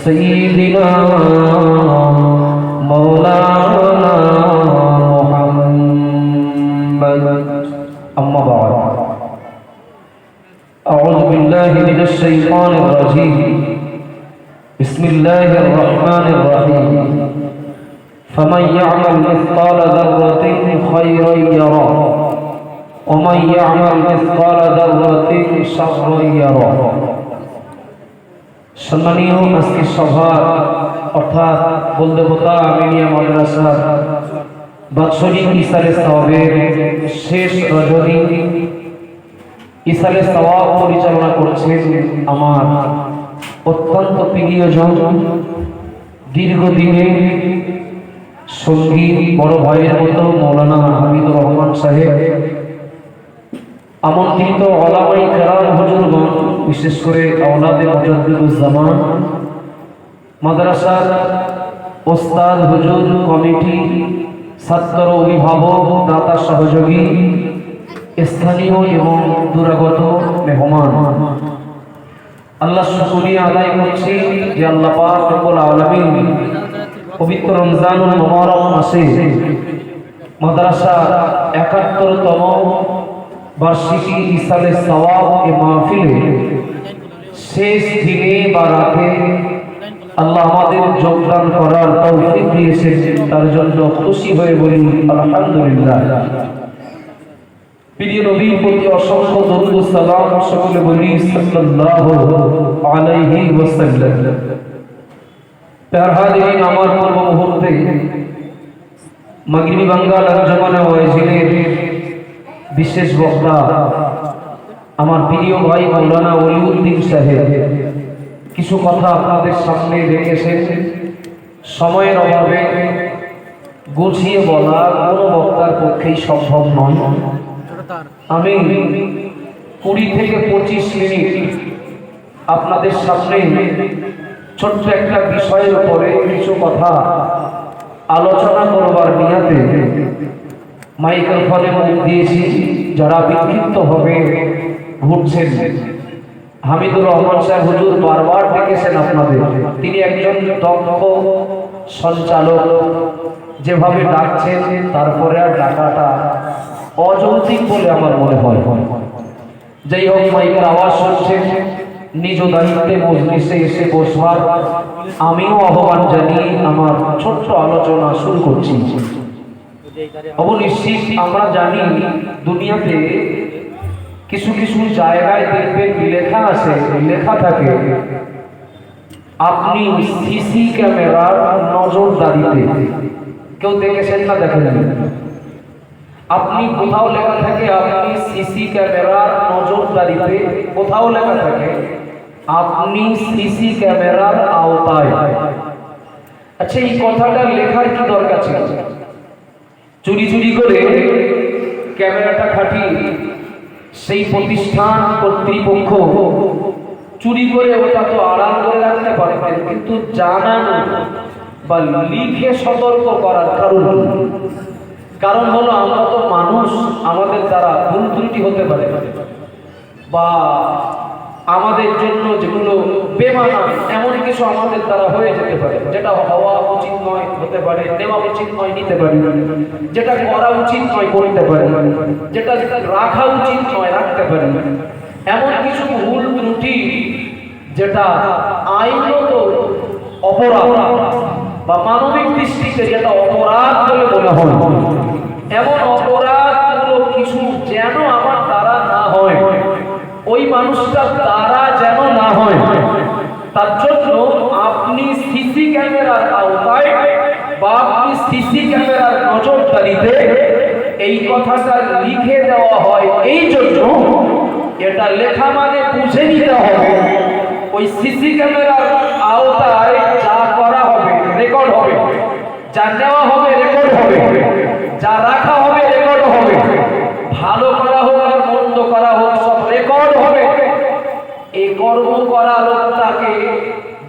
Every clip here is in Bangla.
سيدنا مولانا محمد أما بعد أعوذ بالله من الشيطان الرجيم بسم الله الرحمن الرحيم فمن يعمل مثقال ذرة خيرا يره ومن يعمل مثقال ذرة شرا يره সম্মানীয় আজকের সভার অর্থাৎ বলদেবতা আমিনিয়া মাদ্রাসার বাৎসরিক ইসালে সওয়াবের শেষ রজনী ইসালে সওয়াব পরিচালনা করছেন আমার অত্যন্ত প্রিয়জন দীর্ঘদিনের সঙ্গী বড় ভাইয়ের মতো মৌলানা হামিদুর রহমান সাহেব, আমন্ত্রিত ওলামায়ে কেরাম হুজুরগণ, বিশেষ করে আওলাদে মুজাদ্দিদুজ্জামান মাদ্রাসার ওস্তাদ হুজুর, কমিটি, ছাত্র, অভিভাবক, দাতা, সহযোগী, স্থানীয় এবং দূরাগত মেহমান, আল্লাহ শুকরিয়া আদায় করছি যে আল্লাহ পাক রব্বুল আলামিন পবিত্র রমজানুল মুবারক মাসে মাদ্রাসা ৭১তম বার্ষিকী ইসালে সওয়াব এ মাহফিলে শেষ দিনে বা রাতে আল্লাহ আমাদের যোগদান করার তৌফিক দিয়েছেন, তার জন্য খুশি হয়ে বলি আলহামদুলিল্লাহ। প্রিয় নবীর প্রতি অসংখ্য দরুদ ও সালাম, সকলে বলি সাল্লাল্লাহু আলাইহি ওয়াসাল্লাম। প্যারা হাজিরিন, আমার পূর্ব মুহূর্তে মাগরিবি বাঙ্গাল আঞ্জুমানে ওয়াইজিনের বিশেষ বক্তা আমার প্রিয় ভাই মাওলানা ওলিউদ্দিন সাহেব কিছু কথা আপনাদের সামনে রেখেছেন। সময়ের অভাবে গুছিয়ে বলা কোনো বক্তার পক্ষেই সম্ভব নয়। আমি ২০ থেকে ২৫ মিনিট আপনাদের সামনে ছোট্ট একটা বিষয়ের উপরে কিছু কথা আলোচনা করবার নিয়াতে মাইক্রোফোনে মুখ দিয়েছি। যারা বিক্ষিপ্ত হবে ঘুরছেন, হামিদুর রহমান সাহেব হুজুর বারবার ডেকেছেন আপনাদের। তিনি একজন দক্ষ সঞ্চালক, যেভাবে ডাকছেন তারপরে আর ডাকাটা অযৌক্তিক বলে আমার মনে হয়। যাই হোক, মাইকের আওয়াজ শুনছেন, নিজ দায়িত্বে মজলিসে এসে বসবার আমিও আহ্বান জানিয়ে আমার ছোট্ট আলোচনা শুরু করছি। অবনিশ্চিত আমরা জানি দুনিয়াতে কিছু কিছু জায়গায় দেখবেন লেখা আছে, লেখা থাকে আপনি সিসি ক্যামেরার নজরদারিতে। কেউ দেখেছেন না? দেখেন, আপনি কোথাও লেখা থাকে আপনি সিসি ক্যামেরার নজরদারিতে, কোথাও লেখা থাকে আপনি সিসি ক্যামেরার আওতায়। আচ্ছা, এই কথাটা লেখার কি দরকার ছিল? চুরি চুরি করে ক্যামেরাটা খাটিয়ে সেই প্রতিষ্ঠান কর্তৃপক্ষ চুরি করে ওটা তো আড়াল করে রাখতে পারতেন, কিন্তু জানানো বা লিখে সতর্ক করার কারণ হলো আমরা তো মানুষ, আমাদের দ্বারা ভুল ত্রুটি হতে পারে বা আমাদের জন্য যেগুলো বেমানা এমন কিছু আমাদের দ্বারা হয়ে যেতে পারে, যেটা হওয়া উচিত নয় হতে পারে, নেওয়া উচিত নয় নিতে পারি, যেটা করা উচিত নয় করতে পারি, যেটা রাখা উচিত নয় রাখতে পারি। এমন কিছু ভুল ত্রুটি যেটা আইনত অপরাধ বা মানবিক দৃষ্টিতে যেটা অপরাধ বলে মনে হয়, এমন অপরাধগুলো কিছু যেন আমার দ্বারা না হয়, ওই মানুষটার দ্বারা যেন না হয়, তার জন্য আপনি সিসি ক্যামেরার আওতায় বা আপনি সিসি ক্যামেরার নজরদারিতে এই কথাটা লিখে দেওয়া হয়। এই জন্য এটা লেখা মানে বুঝে নিতে হবে ওই সিসি ক্যামেরার আওতায় যা করা হবে রেকর্ড হবে, যা নেওয়া হবে রেকর্ড হবে, যা রাখা হবে রেকর্ড হবে, ভালো করা হোক আর মন্দ করা হোক সব রেকর্ড হবে। এই কর্ম করা লোকটাকে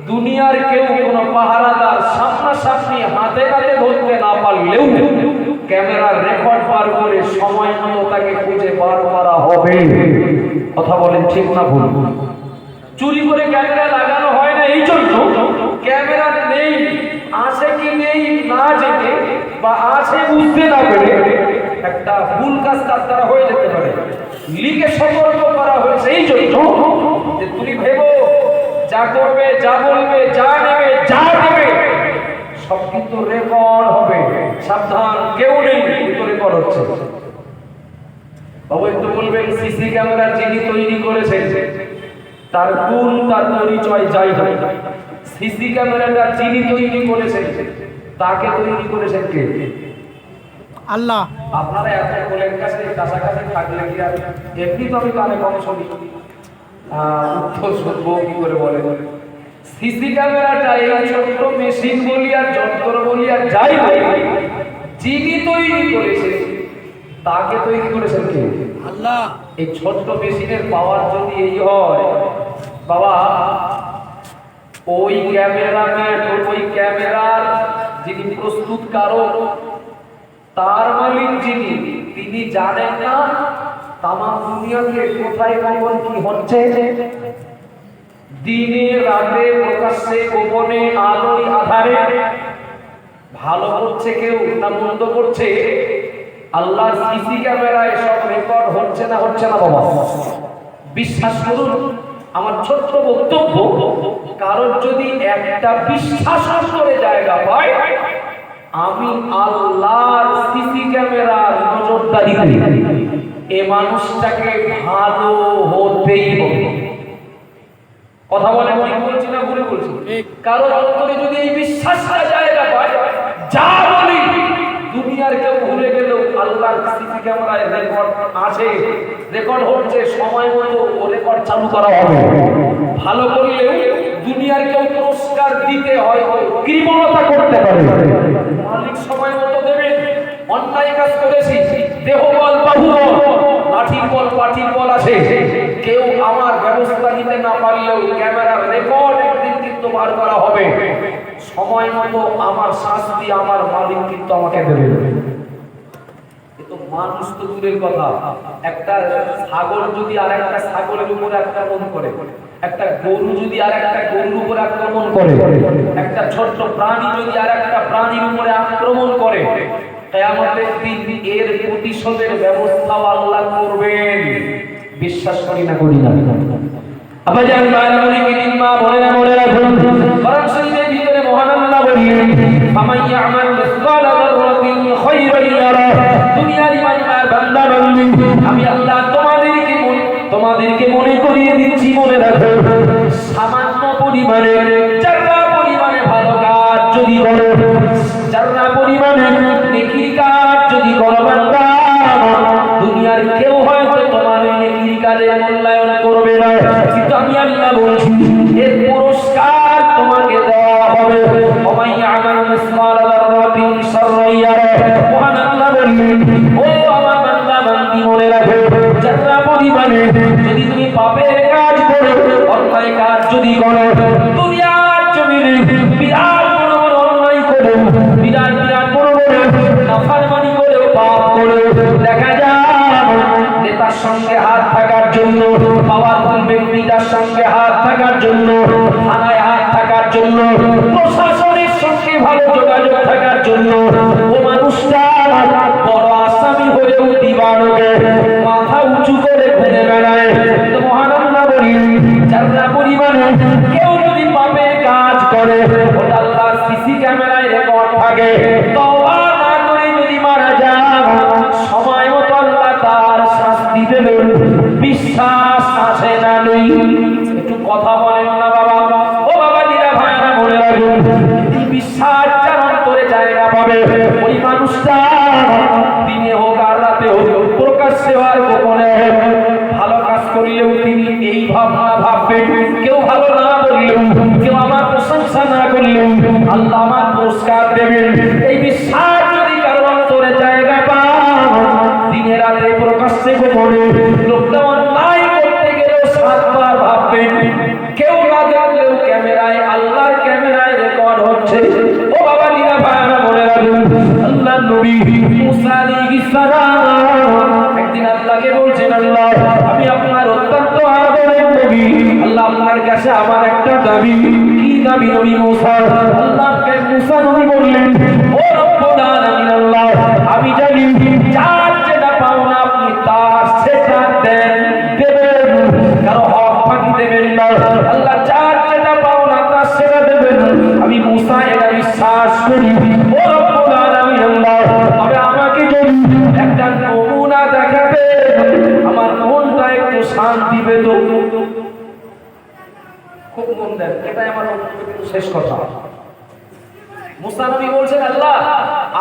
দুনিয়ার কেউ কোনো পাহারাদার সামনাসামনি হাতে নাতে ধরতে না পারলেও ক্যামেরার রেকর্ড পার করে সময় মতো তাকে খুঁজে বার করা হবে। কথা বলেন ঠিক না ভুল? চুরি করে ক্যামেরা লাগানো হয় নাই, বা আছে বুঝতে না পেরে একটা ভুল কাজ তার দ্বারা হয়ে যেতে পারে, লিখে সতর্ক করা হয়েছে এই জন্য যে তুমি ভেবো যা করবে, যা বলবে, যা নেবে, যা দেবে সব কিন্তু রেকর্ড হবে, সাবধান কেউ নেই কিন্তু রেকর্ড হচ্ছে। বাবু একটু বলবেন সিসি ক্যামেরা যিনি তৈরি করেছেন তার গুণ, তার পরিচয় যাই হয়, সিসি ক্যামেরাটা যিনি তৈরি করেছেন তাকে তৈরি করেছেন কে? আল্লাহ। আপনারা এত কোলের কাছে কাছাকাছি থাকলে কি আর এমনি তো আমি কানে কম শুনি, উত্তর শুনবো কি করে বলে? সিসি ক্যামেরাটা এই ছোট্ট মেশিন বলি আর যন্ত্র বলি আর যাই বলি, যিনি তৈরি করেছেন তাকে তৈরি করেছেন কে? আল্লাহ। এই ছোট্ট মেশিনের পাওয়ার যদি এই হয় বাবা, ওই ক্যামেরাম্যান, ওই ক্যামেরার যিনি প্রস্তুতকারক, তার মালিক যিনি, তিনি জানেন না তামাম দুনিয়াতে কোথায় কখন কি হচ্ছে, দিনে রাতে প্রকাশ্যে গোপনে আলোয় আধারে ভালো করছে কেউ না মন্দ করছে, আল্লাহর সিসি ক্যামেরায় সব রেকর্ড হচ্ছে না হচ্ছে না বাবা? বিশ্বাস করুন আমার ছোট্ট বক্তব্য, কারণ যদি একটা বিশ্বাস করে জায়গা পায়, আমি আল্লাহর সিসি ক্যামেরার নজরদারিতে এ মানুষটাকে ভালো হতেই হবে। কথা বলে ঠিক বলছি না ভুলে বলছি? কারণ অন্তরে যদি এই বিশ্বাসটা জায়গা পায়, যা বলি দুনিয়ার কেউ ভুলে গেলেও আল্লাহর সিসি ক্যামেরায় রেকর্ড আছে, রেকর্ড হচ্ছে, সময় মতো ও রেকর্ড চালু করা হবে। ভালো করলেও দুনিয়ার কেউ পুরস্কার দিতে হয়, কৃপণতা করতে পারে, মালিক সময় মতো দেবেন। অন্যায় কাজ করেছি, দেহ বল বাহু বল, লাঠির বল পাঠির বল আছে, কেউ আমার ব্যবস্থা নিতে না পারলেও ক্যামেরার রেকর্ড একদিন কিন্তু বার করা হবে, সময় মতো আমার শাস্তি আমার মালিক কিন্তু আমাকে দেবে। কিন্তু মানুষ তো দূরের কথা, একটা ছাগল যদি আর একটা ছাগলের উপরে আক্রমণ করে, একটা গরু যদি আর একটা গরুর উপরে আক্রমণ করে, একটা ছোট্ট প্রাণী যদি আর একটা প্রাণীর উপরে আক্রমণ করে, কিয়ামতের দিন এর প্রতিশোধের ব্যবস্থাও আল্লাহ করবেন। বিশ্বাস করি না করি না? আবাজান বায়নামুনি কিদিন মা বলেনা বলে রাখুন, কোরআন শরীফের ভিতরে মহান আল্লাহ বলেন, ফামান ইয়ামাল মিসকালা যাররাতিন খায়রান ইয়ারা। দুনিয়ার ইমানদার বান্দা বান্দি, আমি আল্লাহ তোমাদেরকে মনে করিয়ে দিচ্ছি, মনে রাখো সামান্য পরিমাণে, যারা পরিমাণে ভালো কাজ যদি করো, যারা পরিমাণে নেকির কাজ যদি করো বান্দা, দুনিয়ার কেউ হয়তো তোমার এই নেকির কাজের মূল্যায়ন করবে না, কিন্তু আমি আল্লাহ বলছি এর পুরস্কার তোমাকে দেওয়া হবে। ওমান ইয়ামাল মিসকালা যাররাতিন শাররান ইয়ারা। মহান আল্লাহ বললেন, ও আমার বান্দা বান্দি মনে রাখো, যারা পরিমাণে যদি তুমি পাপের কাজ করো, অন্যায় কাজ যদি করো, দুনিয়ার জমিনে বিরাট বড় বড় অন্যায় করো, বিরাট বিরাট বড় বড় নাফরমানি করে, পাপ করে, দেখা যায় নেতার সঙ্গে হাত থাকার জন্য, পাওয়ারফুল ব্যক্তিটার সঙ্গে হাত থাকার জন্য, থানায় হাত থাকার জন্য, প্রশাসনের সঙ্গে ভালো যোগাযোগ থাকার জন্য ও মানুষটা বড় আসামি হয়েও দিবালোকে মাথা উঁচু করে ঘুরে বেড়ায়। তো মহান আল্লাহ বলেন, যারা পরিমাণে কেউ যদি পাপের কাজ করে, ওটা আল্লাহর সিসি ক্যামেরায় রেকর্ড থাকে, তওবা না করে যদি মারা যায়, সময় মতো আল্লাহ তার শাস্তি দেবেন। বিশ্বাস আসে না নেই? একটু কথা বলেন না বাবা। ও বাবা দিরা ভাইরা মনে রাখুন, বিশ্বাস যার অন্তরে জায়গা পাবে, ওই মানুষটা দিনে হোক আর রাতে হোক, প্রকাশ্যে আর গোপনে হোক, ভালো কাজ করলেও তিনি এই ভাবনা ভাববেন, কেউ ভালো না বললেও, কেউ আমার প্রশংসা না করলেও আল্লাহ আমার পুরস্কার দেবেন। এই বিশ্বাস যদি কারো অন্তরে জায়গা পায়, দিনে রাতে প্রকাশ্যে গোপনে লোকটা অন্যায় করতে গেলেও 7 বার ভাববেন, কেউ না দেখলেও ক্যামেরায়, আল্লাহর ক্যামেরায় রেকর্ড হচ্ছে। ও বাবা দিরা ভাইরা মনে রাখুন, আল্লাহ নবী মুসা আলাইহিস সালাম একদিন আল্লাহকে বলছেন, আল্লাহ আমি আপনার অত্যন্ত আদরের নবী, আল্লাহ আপনার কাছে আমার একটা দাবি। কি দাবি নবী মুসা? আল্লাহকে মুসা নবী বললেন, ও রব্বুল রব্বুল আলামিন আল্লাহ আমি জানি যার যেটা পাওনা আপনি তার সেটা দেন দেবেন, কারো হক ফাঁকি দেবেন না। আল্লাহ যার যেটা পাওনা তার সেটা দেবেন, আমি মুসা এটা বিশ্বাস করি। ও রব্বুল আলামিন আল্লাহ তবে আমাকে যদি একটা নমুনা দেখাবে আমার মনটা একটু শান্তি পেত। খুব মন দেন, এটাই আমার শেষ কথা। মুসা নবী বলছেন আল্লাহ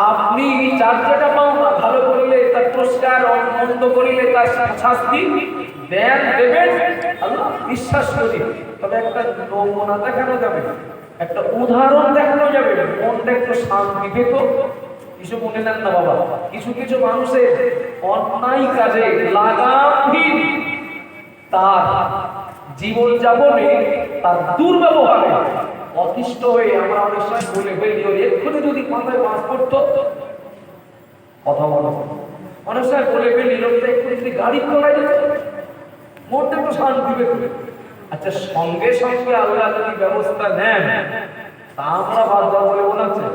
আপনি যার যেটা পাওনা ভালো করিলে তার পুরস্কার, মন্দ করিলে তার শাস্তি দেন দেবেন, আল্লাহ বিশ্বাস করি। তবে একটা নমুনা দেখানো যাবে, একটা উদাহরণ দেখানো যাবে, মনটা একটু শান্তি পেত। কিছু মনে নেন না বাবা, কিছু কিছু মানুষের অন্যায় কাজে লাগামহীন তার জীবন যাপনে তার দুর্ব্যবহারে অতিষ্ঠ হয়ে আমরা অনেক সময় বলে ফেলি এক্ষুনি যদি মাথায় বাস করতো কথা বলো, অনেক সময় বলে ফেলি লোকটা এক্ষুনি যদি গাড়ি চলাই যেত মনটা একটু শান্তি পেত। আচ্ছা সঙ্গে সঙ্গে আল্লাহ যদি ব্যবস্থা নেন তা আমরা বাদ দেওয়া বলে মনে হচ্ছে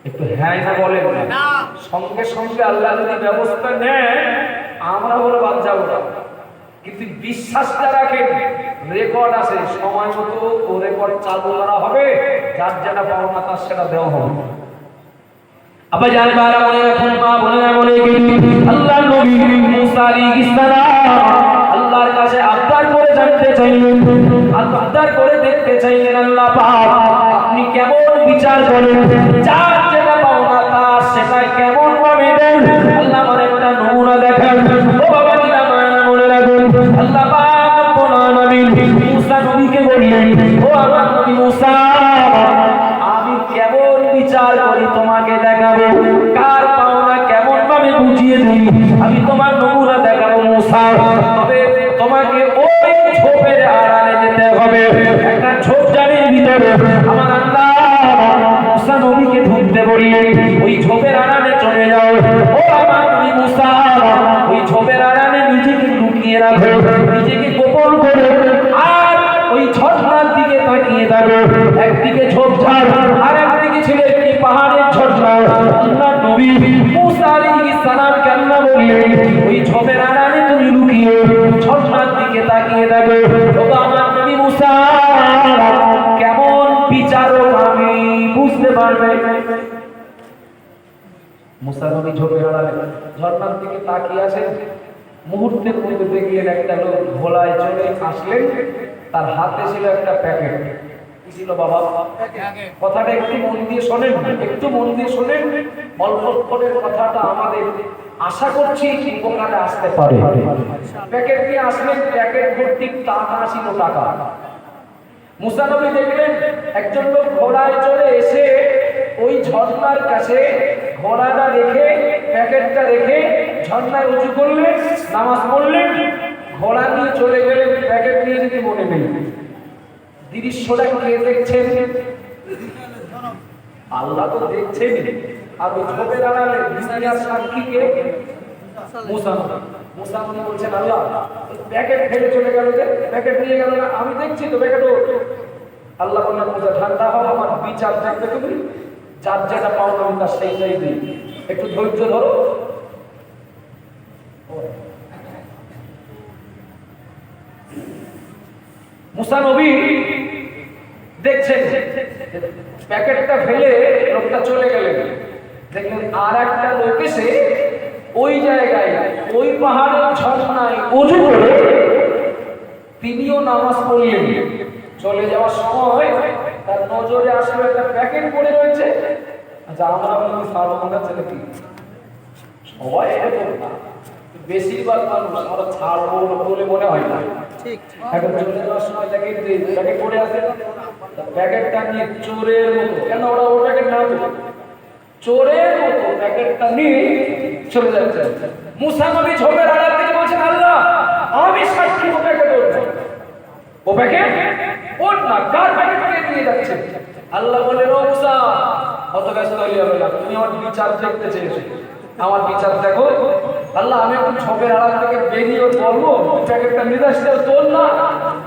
একটু হ্যাঁ না বলেন না, সঙ্গে সঙ্গে আল্লাহ যদি ব্যবস্থা নেন আমরা বলে বাদ যাবো না। কিন্তু বিশ্বাসটা রাখেন, রেকর্ড আছে, সময় মতো ও রেকর্ড চালু করা হবে, যার যেটা পাওনা তার সেটা দেওয়া হবে। আবার জান বারা মনে রাখুন, মা বোনেরা মনে আল্লাহ নবী মুসা আলাইহিস সালাম আল্লাহর কাছে আবদার করে জানতে চাইলেন, আবদার করে দেখতে চাইলেন আল্লাহ পাক আপনি কেমন বিচার করেন, যার যেটা পাওনা তার সেটা কেমন ভাবে দেন, আল্লাহ আমার একটা নমুনা দেখান। ও বাবা দিলা মায়েরা মনে রাখুন আল্লাহ পাক রব্বুল আলামিন মুসা নবীকে বললেন ও আমার নবী মুসা আমি কেমন বিচার করি তোমাকে দেখাবো, কার পাওনা কেমন ভাবে বুঝিয়ে দিই আমি তোমার নমুনা দেখাবো মুসা। তবে তোমাকে ওই ঝোপের আড়ালে যেতে হবে, একটা ঝোপঝাড়ের ভিতরে আমার আল্লাহ মুসা নবীকে ঢুকতে বললেন, ওই ঝোপের আড়ালে চলে যাও। ও আমার নবী মুসা ওই ঝোপের আড়ালে নিজেকে লুকিয়ে রাখো, নিজেকে গোপন করে, আর ওই ঝর্ণার দিকে তাকিয়ে থাকো। একদিকে ঝোপঝাড় আর একদিকে ছিল একটি পাহাড়ের ঝর্ণা। আল্লাহ নবী মুসা আলাইহিস সালামকে আল্লাহ বললেন ওই ঝোপের আড়ালে তুমি লুকিয়ে ঝর্ণার দিকে তাকিয়ে থাকো। ও আমার নবী মুসা কেমন বিচারক আমি বুঝতে পারবে। মুসা নবী ঝোপের আড়ালে ঝর্ণার দিকে তাকিয়ে আছেন, মুহূর্তের মধ্যে দেখলেন একটা লোক ভোলায় চলে আসলেন, তার হাতে ছিল একটা প্যাকেট। কি ছিল বাবা? কথাটা একটু মন দিয়ে শোনেন, একটু মন দিয়ে শোনেন, অল্পক্ষণের কথাটা আমাদের আশা করছি উপকারে আসতে পারে। প্যাকেট নিয়ে আসলেন, প্যাকেট ভর্তি টাকা ছিল, টাকা। মুসা নবী দেখলেন একজন লোক ঘোড়ায় চড়ে এসে ওই ঝর্ণার কাছে ঘোড়াটা রেখে প্যাকেটটা রেখে ঝর্ণায় উঁচু করলেন, নামাজ পড়লেন, ঘোড়া নিয়ে চলে গেলেন, প্যাকেট নিয়ে যদি মনে নেই। দৃশ্যটা কে দেখছেন? আল্লাহ তো দেখছেন, আর ওই ঝোপের আড়ালে দুনিয়ার সাক্ষী কে? মুসা। মুসা নবী বলছেন আল্লাহ প্যাকেট ফেলে চলে গেল, যে প্যাকেট নিয়ে গেল না, আমি দেখছি তো প্যাকেট। আল্লাহ বললেন মুসা ঠান্ডা হও, আমার বিচার দেখবে তুমি, যার যেটা পাওনা আমি তার সেইটাই দিই, একটু ধৈর্য ধরো। মুসা নবী দেখছেন প্যাকেটটা ফেলে লোকটা চলে গেলেন, দেখলেন আর একটা লোক এসে ওই জায়গায় ওই পাহাড়ের ঝর্ণায় ওযু করে তিনিও নামাজ পড়লেন। চলে যাওয়ার সময় তার নজরে আসলে একটা প্যাকেট পড়ে রয়েছে। আচ্ছা আমরা বলি সার্বভৌমতা ছেলে কি সবাই এরকম না, বেশিরভাগ মানুষ আমরা ছাড়বো বলে মনে হয় না। এখন চলে যাওয়ার সময় দেখেন যে প্যাকেট পড়ে আছে, প্যাকেটটা নিয়ে চোরের মতো, কেন ওরা ওই প্যাকেট না চোরের মতো প্যাকেটটা নিয়ে চলে যাচ্ছে। মুসা নবী ঝোপের আড়াল থেকে বলছেন আল্লাহ আমি সাক্ষী ও প্যাকেট ওঠছে, ও প্যাকেট ওঠ না, কার প্যাকেট কে নিয়ে যাচ্ছে? আল্লাহ বলেন ও মুসা অত ব্যস্ত হইলে হবে না, তুমি আমার বিচার দেখতে চেয়েছো, আমার বিচার দেখো। আল্লাহ আমি একটু ঝোপের আড়াল থেকে বেরিয়ে বলবো প্যাকেটটা নিয়ে আসতে তোর না,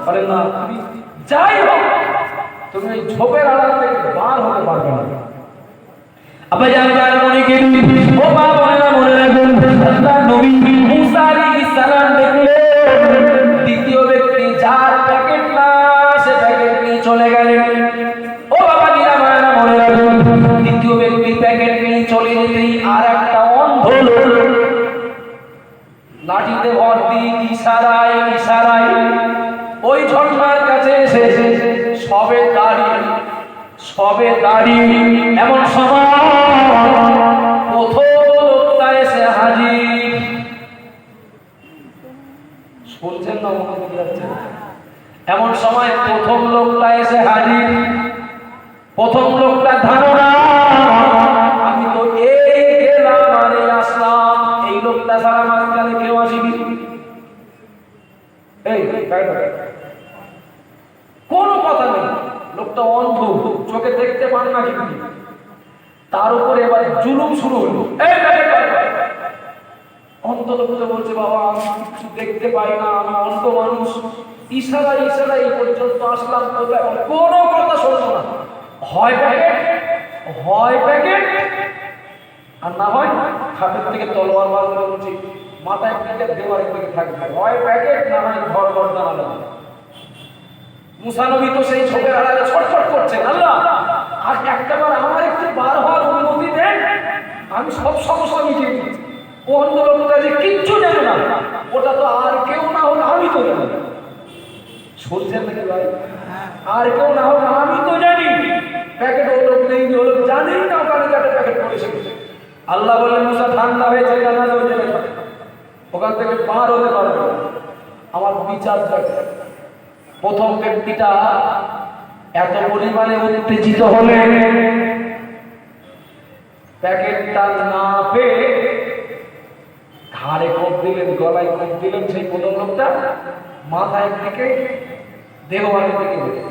বলেন না তুমি যাই হোক তুমি ওই ঝোপের আড়াল থেকে বার হতে পারবে না। আবার জানবার মনে কি ও মা বোনেরা মনে রাখুন আল্লাহ নবী মুসা আলাইহিস সালাম দেখলেন দ্বিতীয় ব্যক্তি যার প্যাকেট না সে প্যাকেট নিয়ে চলে গেলেন। ও বাবা দিরা মায়েরা মনে রাখুন দ্বিতীয় ব্যক্তি প্যাকেট নিয়ে চলে যেতেই আর একটা অন্ধ লোক লাঠিতে ভর দিয়ে ইশারায় ইশারায় ওই ঝর্ণার কাছে এসে সবে দাঁড়িয়ে এমন সময় প্রথম লোকটা এসে হাজির। শুনছেন না মনে যাচ্ছে? এমন সময় প্রথম লোকটা এসে হাজির। প্রথম লোকটা ধারণা আমি তো এই গেলাম মানে আসলাম, এই লোকটা সারা মাঝখানে কেউ আসিনি। এই কোনো কথা নেই, লোকটা অন্ধ, চোখে দেখতে পান না কিন্তু তার উপরে এবার জুলুম শুরু হলো। অন্ধ লোকটা বলছে বাবা আমি কিছু দেখতে পাই না, আমি অন্ধ মানুষ, ইশারায় ইশারায় এই পর্যন্ত আসলাম, কোনো কথা শুনবো না, হয় প্যাকেট আর না হয় খাটের থেকে তলোয়ার বার করে বলছি মাথায় প্যাকেট দেওয়ার থেকে থাকবে, হয় প্যাকেট না হয় ঘর দাঁড়ানো। মুসা নবী তো সেই ছোপের আড়ালে ছটফট করছেন, আল্লাহ আর একটাবার আমার একটু বার হওয়ার অনুমতি দেন, আমি সব সমস্যা মিটিয়ে দিচ্ছি। ও অন্য লোকটা যে কিচ্ছু জানে না, ওটা তো আর কেউ না হলে আমি তো জানি। শুনছেন নাকি ভাই? আর কেউ না হলে আমি তো জানি। প্যাকেট ও লোক নেই, ও লোক জানেই না ওখানে একটা প্যাকেট পড়েছে। আল্লাহ বললেন মুসা ঠান্ডা হয়েছে, জানা যাবে ওখান থেকে পার হতে পারবে। আমার বিচার থাকে প্রথম ব্যক্তিটা এত পরিমাণে উত্তেজিত হলেন প্যাকেটটা না পেয়ে ঘাড়ে কোপ দিলেন, গলায় কোপ দিলেন। সেই প্রথম লোকটা মাথায় থেকে দেহবানের দিকে।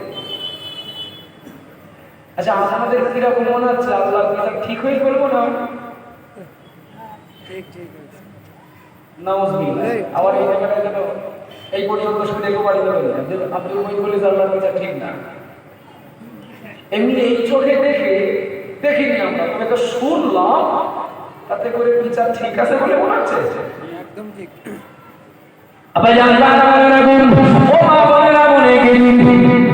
আচ্ছা আমাদের কিরকম মনে হচ্ছে আল্লাহ বিচার ঠিক হয়ে করবো না? আবার এই জায়গাটায় যেন এই পর্যন্ত শুনে বাড়ি দেবেন না, আপনি ওই বলে আল্লাহর বিচার ঠিক না। এমনি এই চোখে দেখিনি আমরা, তবে তো শুনলাম, তাতে করে বিচার ঠিক আছে বলে মনে হচ্ছে। একদম ঠিক। আবার জানবার মনে রাখুন ও মা বোনেরা মনে গেলি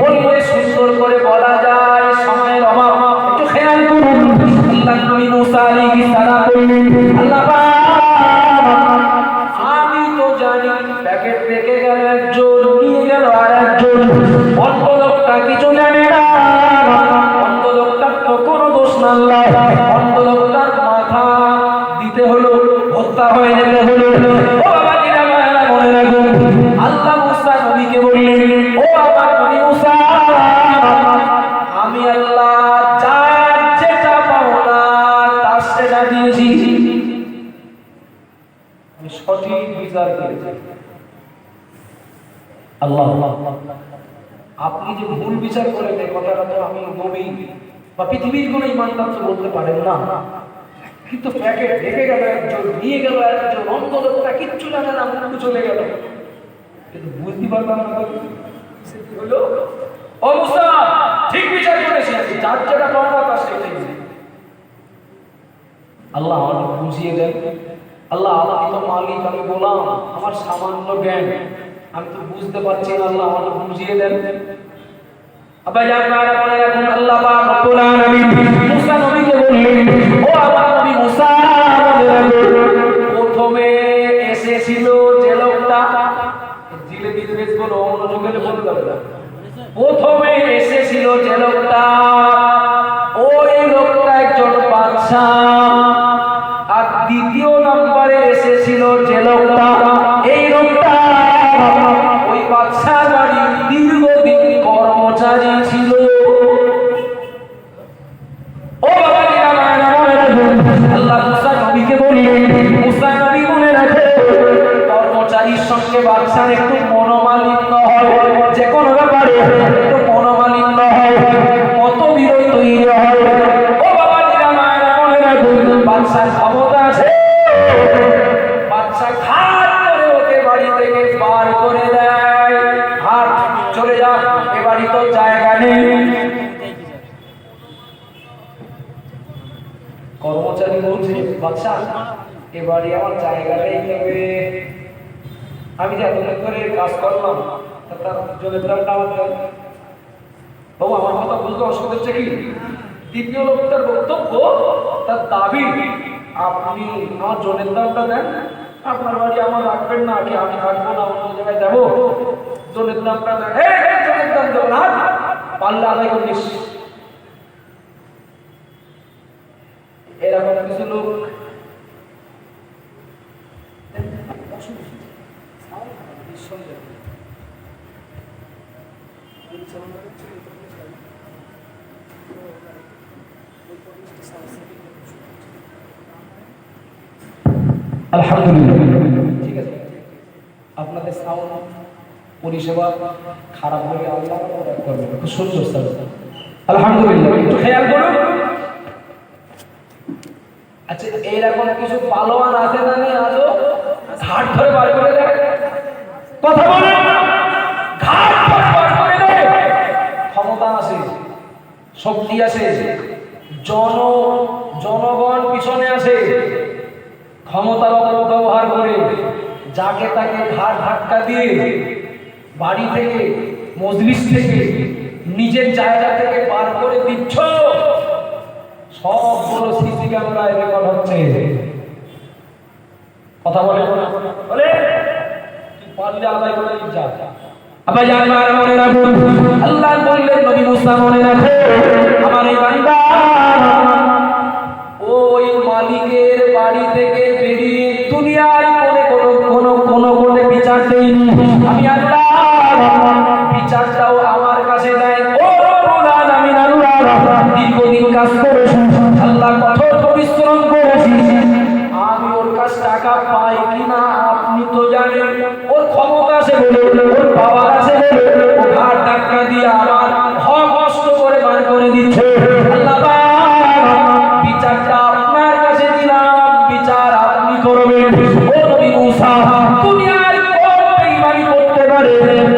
বললে সুন্দর করে বলা যায়, সময়ের অভাব, একটু খেয়াল করুন। আল্লাহ নবী মুসা আলাইহিস সালাম বললেন আল্লাহ আমি তো জানি প্যাকেট রেখে গেল একজন, নিয়ে গেল আর একজন, অন্ধ লোকটা কিছু জানে না। অন্ধ লোকটার তো কোনো দোষ না, আল্লাহ অন্ধ লোকটার মাথা দিতে হলো, হত্যা হয়ে যেতে হলো। ও বাবা দিরা মায়েরা মনে রাখুন আল্লাহ মুসা নবীকে বললেন ও আমার নবী মুসা আমি আল্লাহ যার যেটা পাওনা তার সেটা দিয়েছি, আমি সঠিক বিচার করেছি। আল্লাহ আপনি যে ভুল বিচার করেন এই কথাটা তো আমি নবী বা পৃথিবীর কোনো ইমানদার তো বলতে পারেন না। কিন্তু প্যাকেট ঢেকে গেল একজন, নিয়ে গেল একজন, অন্ধ লোকটা কিচ্ছু জানে না, মুখ চলে গেল, কিন্তু বুঝতে পারলাম না হলো। ও মুসা ঠিক বিচার করেছি, যার যেটা পাওনা তার সেটাই। আল্লাহ আমাকে বুঝিয়ে দেন। আল্লাহ আপনি তো মালিক, আমি বললাম আমার সামান্য জ্ঞান, আমি তো বুঝতে পারছি না, আল্লাহ আমাকে বুঝিয়ে দেন। আবার জানবার মনে রাখুন আল্লাহ পাক রব্বুল আলামিন মুসা নবীকে বললেন ও আমার নবী মুসা প্রথমে এসেছিল যে লোকটা, জিলেবি বেচবো না মনোযোগ হলে বলতে হবে না, প্রথমে এসেছিল যে লোকটা ওই লোকটা একজন বাদশা, আর দ্বিতীয় নম্বরে এসেছিল যে লোকটা, এই লোকটা ওই বাদশার বাড়ির দীর্ঘদিন কর্মচারী ছিল। ও বাবা দিরা মায়েরা মনে রাখুন আল্লাহ মুসা নবীকে বললেন মুসা নবী মনে রাখে কর্মচারীর সঙ্গে বাদশার একটু মনোমালিন্য হয়, যে কোনো ব্যাপারে একটু মনোমালিন্য হয়, মতবিরোধ তৈরি হয়। ও বাবা দিরা মায়েরা মনে রাখুন বাদশার ক্ষমতা আছে, বাদশা ঘাট করে ওকে বাড়ি থেকে বার করে দেয়, হাট চলে যা, এ বাড়ি তো জায়গা নেই। বাচ্চা এবারে আমার জায়গাটাই নেবে, আমি যে এতদিন ধরে কাজ করলাম তার জলের দামটা আমার দেন। বাবু আমার কথা বুঝতে অসুবিধা হচ্ছে কি? দ্বিতীয় লোকটার বক্তব্য, তার দাবি, আপনি আমার জলের দামটা দেন, আপনার বাড়ি আমার রাখবেন না, কি আমি থাকবো না, অন্য জায়গায় যাবো, জলের দামটা দেন। জলের দাম দেবো না, পাল্লা আদায় করিস। এরকম কিছু লোক আলহামদুলিল্লাহ, ঠিক আছে। আপনাদের সাউন্ড পরিষেবা খারাপ হলে আল্লাহ করবে, খুব সুন্দর স্যার, আলহামদুলিল্লাহ। একটু খেয়াল করুন। আচ্ছা, এইরকম কিছু পালোয়ান আছে না নেই? আজও ঘাট ধরে বার করে দেয়, কথা বলেন না, ঘাট ধরে বার করে দেয়। ক্ষমতা আছে, শক্তি আছে, জনগণ পিছনে আছে, ক্ষমতার অপব্যবহার করে যাকে তাকে ঘাট ধাক্কা দিয়ে বাড়ি থেকে, মজলিস থেকে, নিজের জায়গা থেকে বার করে দিচ্ছ। সবগুলো সিসি ক্যামেরায় রেকর্ড হচ্ছে। কথা বলে বলে তুই পারলে আদায় করে যা। আবার জানবার মনে রাখুন, আল্লাহ বললেন নবী মুসা মনে রাখো, আমার এই বান্দা ওই মালিকের বাড়ি থেকে বেরিয়ে দুনিয়ার কোনে বিচার দেয়নি। আমি আল্লাহ বিচারটাও আমার কাছে দেয়। ও রব্বুল আলামিন, আল্লাহ দীর্ঘদিন কাজ করেছি, আল্লাহ কঠোর পরিশ্রম করেছি, আমি ওর কাছ টাকা পাই কিনা আপনি তো জানেন। ওর ক্ষমতা আছে বলে, ওর পাওয়ার আছে বলে ও ঘাট ধাক্কা দিয়ে আমার হক নষ্ট করে বার করে দিচ্ছে। আল্লাহ বিচারটা আপনার কাছে দিলাম, বিচার আপনি করবেন। ও নবী মুসা, দুনিয়ার কোন বেঈমানি করতে পারে,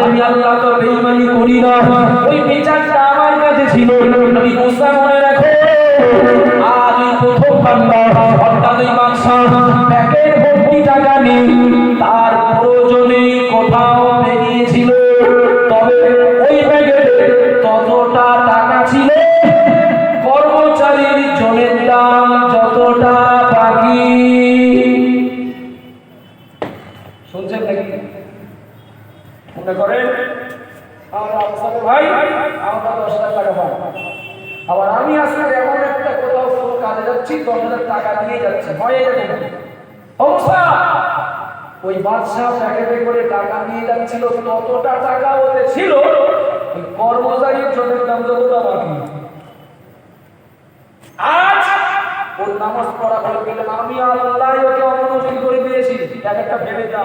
আমি আল্লাহ তো বেঈমানি করি না। ওই বিচারটা আমার কাছে ছিল। নবী মুসা মনে রাখো, আজ প্রথম বান্দা অর্থাৎ ওই বাদশা প্যাকেট ভর্তি টাকা নেই, তার প্রয়োজনে কোথাও বেরিয়েছিল, তবে ওই প্যাকেটে ততটা টাকা ছিল কর্মচারীর জনের দাম যতটা বাকি। শুনছেন নাকি? মনে করেন আমরা আপনাদের ভাই, আমরা 10,000 টাকা পাই, আবার আমি আজকে এমন একটা কোথাও কোনো কাজে যাচ্ছি, 10,000 টাকা দিয়ে যাচ্ছে, হয় এরকম অবস্থা। ওই বাদশাহ প্যাকেটে করে টাকা নিয়ে যাচ্ছিল, ততটা টাকা ওতে ছিল ওই কর্মচারীর জনের দাম যতটা বাকি। আজ ওর নামাজ পড়া করে গেলেন, আমি আল্লাহ ওকে অমনোযোগী করে দিয়েছি, এক একটা ভেবে যা।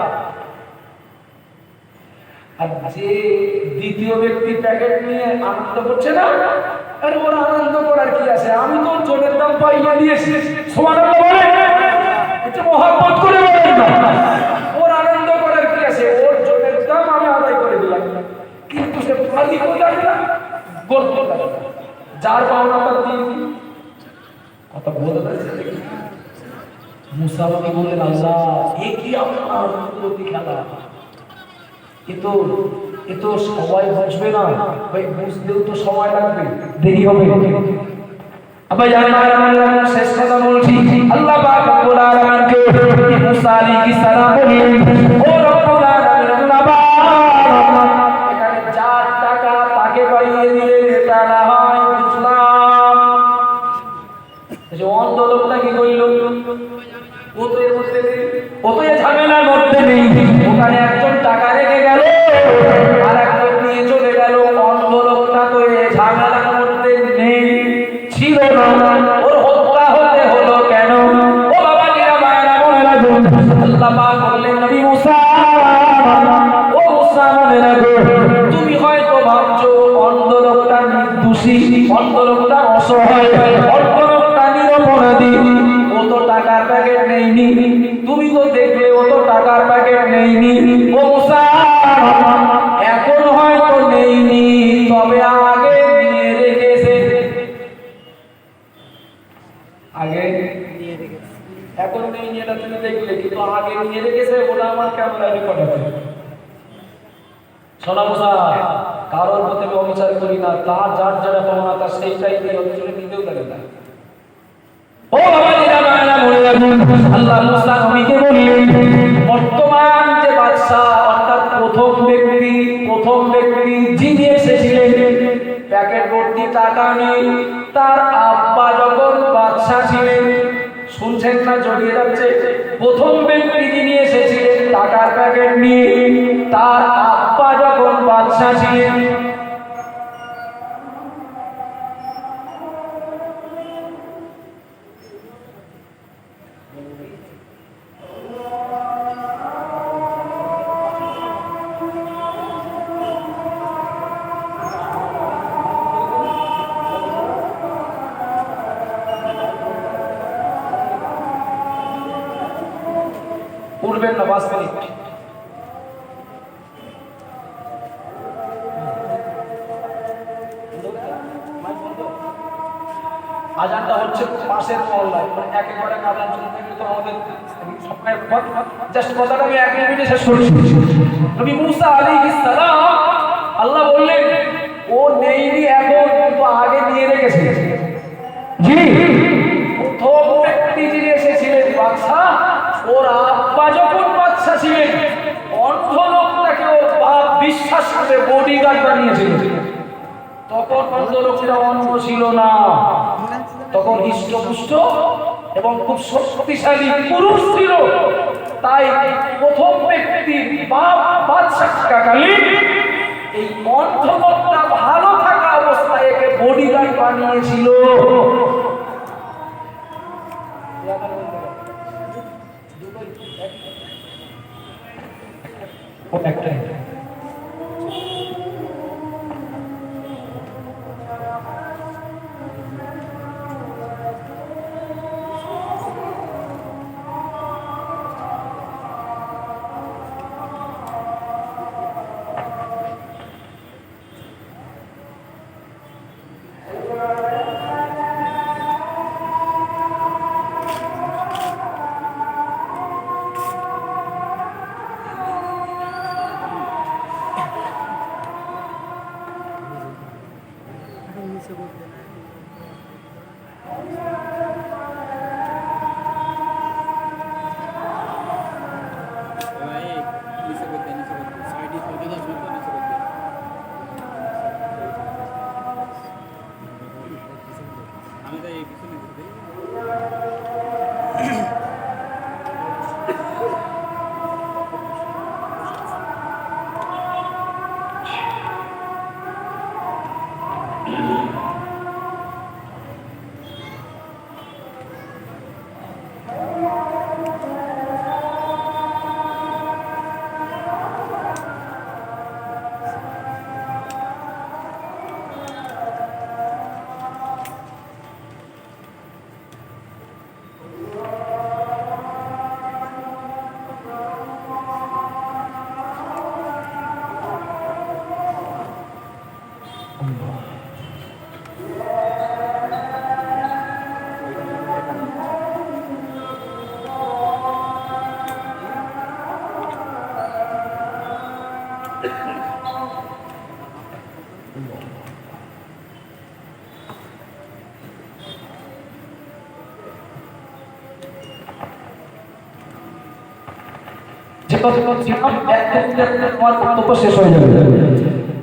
আর যে দ্বিতীয় ব্যক্তি প্যাকেট নিয়ে আনন্দ করছে না, আরে ওর আনন্দ করার কি আছে, আমি তো জনের দাম পাইয়া দিয়েছি। সুবহানাল্লাহ বলেন, এটা মহব্বত করে বলেন না। ওর আনন্দ করার কি আছে, ওর জনের দাম আমি আদায় করে দিলাম, কিন্তু সে মালিকও জানে না, গল্প জানে না, যার পাওনা তার দিয়ে দিই। কথা বলতে পারছে মুসা নবী বললেন, আল্লাহ এ কি আপনার প্রতি খেলা, এ তো সবাই বুঝবে না ভাই, বুঝতেও তো সময় লাগবে, দেরি হবে। আবার জানেন শেষ কথা বলছি, আল্লাহ পাক রব্বুল আলামিনকে মুসা আলাইহিস সালাম বললেন, ও রব্বুল আলামিন, আল্লাহ পাক এখানে যার টাকা তাকে পাইয়ে দিলেন, এটা না হয় বুঝলাম। যে অন্ধ লোকটা কি কইল, ও তো এর মধ্যে নেই, ও তো এই ঝামেলার মধ্যে নেই। ওখানে একজন টাকা রেখে গেল, আর একজন নিয়ে চলে গেল। অন্ধ লোকটা তো এই ঝামেলার মধ্যে নেই, ছিল না, ওর হত্যা হতে হলো কেন? ও বাবা জিরা মায়েরা মনে রাখুন, আল্লাহ পাক বললেন নবী মুসা, ও মুসা মনে রাখো, তুমি হয়তো ভাবছো অন্ধ লোকটা নির্দোষী, অন্ধ লোকটা অসহায়, অন্ধ লোকটা নিরপরাধী, ও তো টাকার প্যাকেট নেইনি। তুমি তো দেখবে ও তো টাকার প্যাকেট নেইনি। ও মুসা, এখন হয়তো নেইনি, তবে আগে দিয়ে রেখেছে, আগে তুমি এটা তুমি দেখলে, কিন্তু আগে নিয়ে রেখেছে ওটা আমার ক্যামেরায় রেকর্ড আছে। সোনা মুসা কারোর প্রতি আমি অবিচার করি না, তার যার যারা পাওনা তার সেইটাই দিয়ে অঞ্চলে নিতেও লাগে না। ও বাবা নিরামায়না মনে রাখুন, আল্লাহ মুসা নবীকে বললেন বর্তমান যে বাদশা অর্থাৎ প্রথম ব্যক্তি যিনি এসেছিলেন প্যাকেট ভর্তি টাকা নিয়ে, তার আব্বা যখন বাদশা ছিলেন, শুনছেন না জড়িয়ে যাচ্ছে, প্রথম ব্যক্তি যিনি এসেছিলেন টাকার প্যাকেট নিয়ে, তার আব্বা যখন বাদশা ছিলেন, উঠবেন না 5 মিনিট। আজানটা হচ্ছে পাশের মহল্লায়, মানে একেবারে আজান শুনতে গেলে তো আমাদের সময়ের পর জাস্ট কথাটা আমি 1 মিনিটে শেষ করছি। নবী মুসা আলাইহিস সালাম আল্লাহ বললেন ও নেইনি এখন, কিন্তু আগে নিয়ে রেখেছে। জি, প্রথম ব্যক্তি যিনি এসেছিলেন বাদশা, ওর আব্বা যখন বাদশা ছিলেন, অন্ধ লোকটাকে ওর বাপ বিশ্বাস করে বডিগার্ড বানিয়েছিল। তখন অন্ধ লোকটা অন্ধ ছিল না, তখন হৃষ্টপুষ্ট এবং খুব শক্তিশালী পুরুষ ছিল। তাই প্রথম ব্যক্তির বাপ বাদশা থাকাকালীন এই অন্ধ লোকটা ভালো থাকা অবস্থায় একে বডিগার্ড বানিয়েছিল।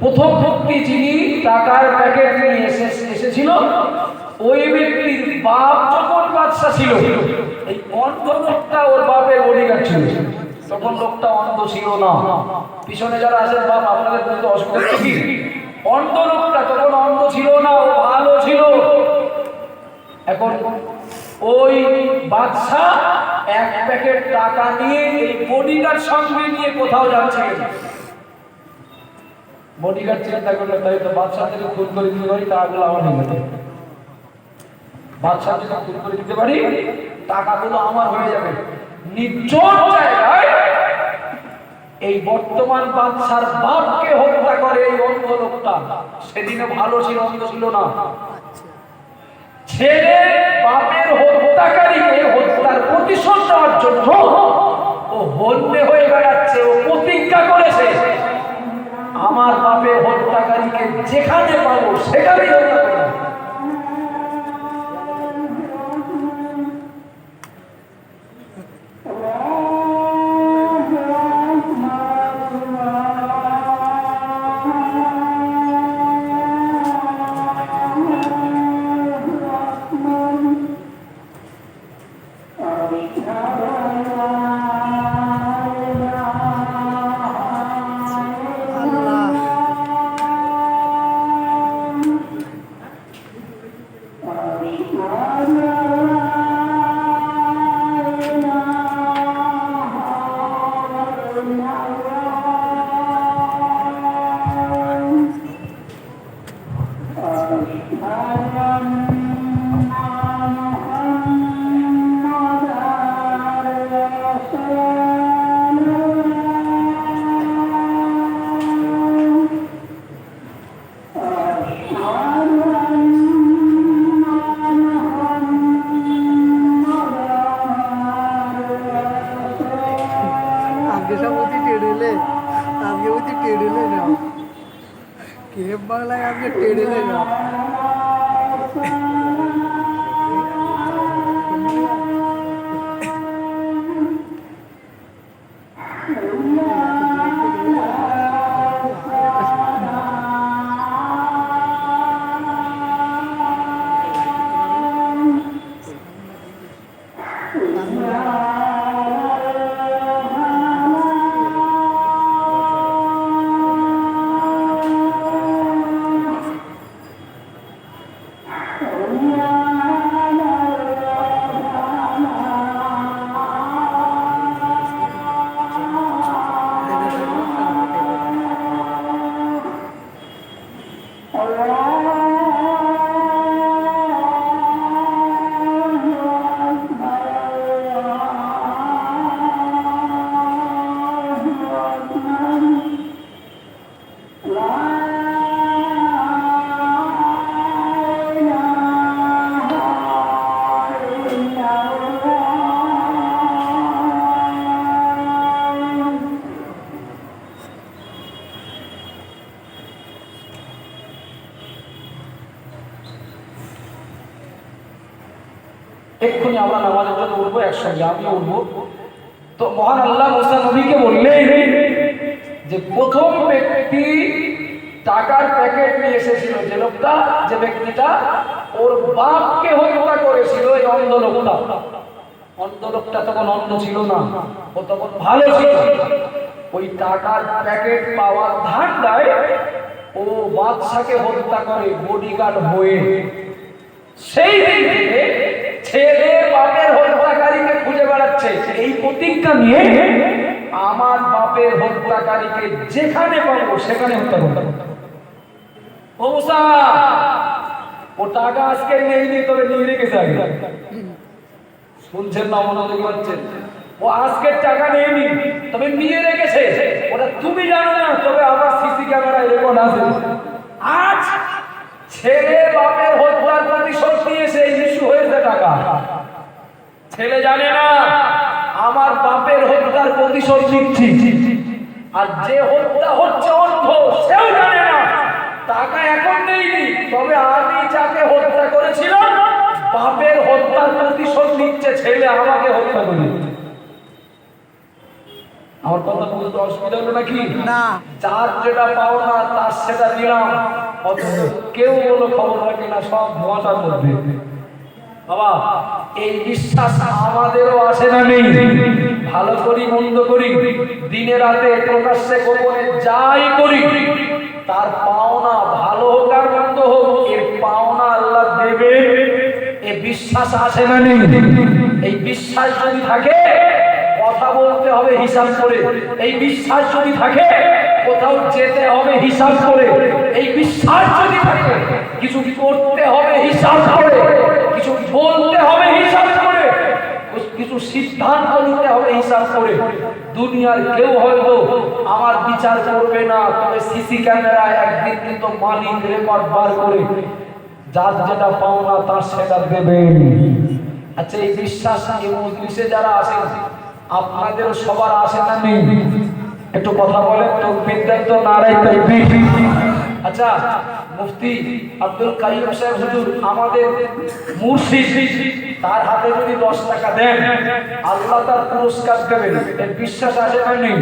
প্রথম ব্যক্তি যিনি টাকার প্যাকেট নিয়ে এসেছিল, ওই ব্যক্তির বাপ যখন বাদশা ছিল, এই অন্ধ লোকটা ওর বাপের বডিগার্ড ছিল। তখন লোকটা অন্ধ ছিল না। পিছনে যারা আছেন বাপ, আপনাদের বলতে অসুবিধা কি? অন্ধ লোকটা তখন অন্ধ ছিল না, ও ভালো ছিল। এখন ওই বাদশা এক প্যাকেট টাকা নিয়ে এই বডিগার্ড সঙ্গে নিয়ে কোথাও যাচ্ছে। বডিগার্ড চিন্তা করলে তাই তো বাদশা থেকে খুন করে দিতে পারি, টাকাগুলো আমার হয়ে যাবে। বাদশা থেকে খুন করে দিতে পারি, টাকাগুলো আমার হয়ে যাবে। নির্জন জায়গায় এই বর্তমান বাদশার বাপকে হত্যা করে এই অন্ধ লোকটা। সেদিনে ভালো ছিল, অন্ধ ছিল না। ছেলে বাপের হত্যা হত্যাকারীকে হত্যার প্রতিশোধ দেওয়ার জন্য ও হন্যে হয়ে বেড়াচ্ছে, ও প্রতিজ্ঞা করেছে আমার বাপের হত্যাকারীকে যেখানে পাবো সেখানেই হত্যা করব। বাংলায় আজকে টেড়ে লেগে এক্ষুনি আমরা নামাজের জন্য উঠবো, একসঙ্গে আমিও উঠবো। তো মহান আল্লাহ মুসা নবীকে বললেন যে প্রথম ব্যক্তি টাকার প্যাকেট নিয়ে এসেছিল, যে লোকটা, যে ব্যক্তিটা ওর বাপকে হত্যা করেছিল, এই অন্ধ লোকটা। অন্ধ লোকটা তখন অন্ধ ছিল না, ও তখন ভালো ছিল। ওই টাকার প্যাকেট পাওয়ার ধান্দায় ও বাদশাকে হত্যা করে বডিগার্ড হয়ে। সেই দিন থেকে ছেলে বাপের হত্যাকারীকে খুঁজে বেড়াচ্ছে, এই প্রতিজ্ঞা নিয়ে আমার বাপের হত্যাকারীকে যেখানে পাবো সেখানে হত্যা করতে। ও মুসা, ও টাকা আজকে নেইনি, তবে নিয়ে রেখেছে আগে। শুনছেন না? মনোযোগ হচ্ছেন? ও আজকের টাকা নেইনি, তবে নিয়ে রেখেছে। ওটা তুমি জানো না, তবে আমার সিসি ক্যামেরায় রেকর্ড আছে। আজ ছেলে বাপের হত্যার প্রতিশোধ নিয়েছে, ইস্যু হয়েছে টাকা। ছেলে জানে না আমার বাপের হত্যার প্রতিশোধ নিচ্ছি, আর যে হত্যা হচ্ছে অন্ধ, সেও জানে না টাকা এখন নেইনি, তবে আমি যাকে হত্যা করেছিলাম বাপের হত্যার প্রতিশোধ নিচ্ছে ছেলে, আমাকে হত্যা করে। আমার কথা বুঝতে অসুবিধা হলো নাকি? না। যার যেটা পাও না তার সেটা দিলাম, কেউ বলো খবর রাখে না, সব ধোঁয়াটার মধ্যে। বাবা, এই বিশ্বাস আমাদেরও আছে না নেই? ভালো করি মন্দ করি, দিনে রাতে প্রকাশ্যে গোপনে যাই করি, তার পাওনা ভালো হোক আর মন্দ হোক, এর পাওনা আল্লাহ দেবে, এই বিশ্বাস আছে না নেই? এই বিশ্বাস যদি থাকে কথা বলতে হবে হিসাব করে, এই বিশ্বাস যদি থাকে কোথাও যেতে হবে হিসাব করে, এই বিশ্বাস যদি থাকে কিছু করতে হবে হিসাব করে, কিছু বলতে হবে হিসাব করে, কিছু সিদ্ধান্ত নিতে হবে হিসাব করে। দুনিয়ার কেউ হয়তো আমার বিচার করবে না, তবে সিসি ক্যামেরা একদিন কিন্তু মালিক রেকর্ড বার করে যার যেটা পাওনা তার সেটা দেবেন। আচ্ছা, এই বিশ্বাস এই মজলিসে যারা আছেন আপনাদের সবার আসে না নেই? একটু কথা বলেন তো, বিদ্যায় তো নারাই তাকবীর। আচ্ছা, মুফতি আব্দুল কাইয়ুম সাহেব হুজুর আমাদের মুর্শিদ, তার হাতে যদি 10 টাকা দেন আল্লাহ তার পুরস্কার দেবেন, এর বিশ্বাস আছে না নেই?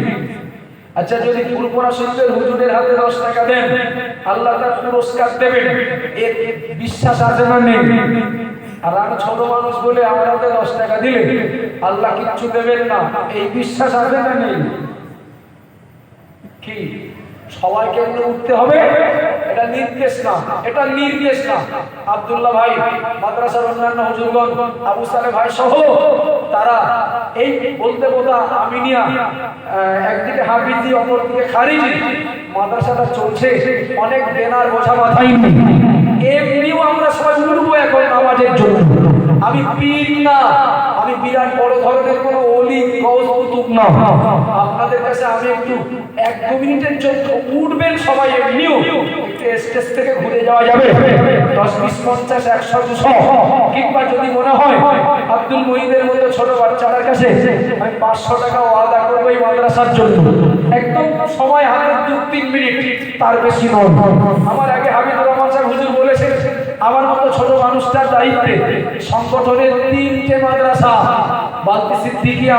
আচ্ছা, যদি ফুলপুরা শরীফের হুজুরের হাতে 10 টাকা দেন আল্লাহ তার পুরস্কার দেবেন, এর বিশ্বাস আছে না নেই? আর আমি ছোট মানুষ বলে আমার হাতে 10 টাকা দিলে আল্লাহ কিচ্ছু দেবেন না, এই বিশ্বাস আছে না নেই? কি সবাইকে উঠতে হবে? এটা নির্দেশ না, এটা নির্দেশ না। আব্দুল্লাহ ভাই, মাদ্রাসার অন্যান্য হুজুরগণ, আবু সালে ভাই সহ তারা এই বলতে বলতে আমিনিয়া একদিকে হাফিজি অপরদিকে খারিজি মাদ্রাসাটা চলছে, অনেক বেনার বোঝা মাথায় নেই। এমনিও আমরা সবাই উঠবো এখন নামাজের জন্য। আমি পীর না, আমি বিরাট বড় ধরনের কোনো ওলি গৌস কুতুব না। আপনাদের কাছে আমি একটু 1-2 মিনিটের জন্য উঠবেন সবাই, এমনিও স্টেজ থেকে ঘুরে যাওয়া যাবে 10, 20, 50, 100, 200, কিংবা যদি মনে হয় আব্দুল মহিদের মতো ছোট বাচ্চাদের কাছে আমি 500 টাকা ওয়াদা করবো এই মাদ্রাসার জন্য, একদম সময় হাতে 2-3 মিনিট, তার বেশি নয়। আমার আগে হাবিবুর রহমান সাহেব হুজুর বলেছেন আমার মতো ছোট মানুষটার দায়িত্বে সংগঠনের 3টে মাদ্রাসা বালতি সিদ্দিকিয়া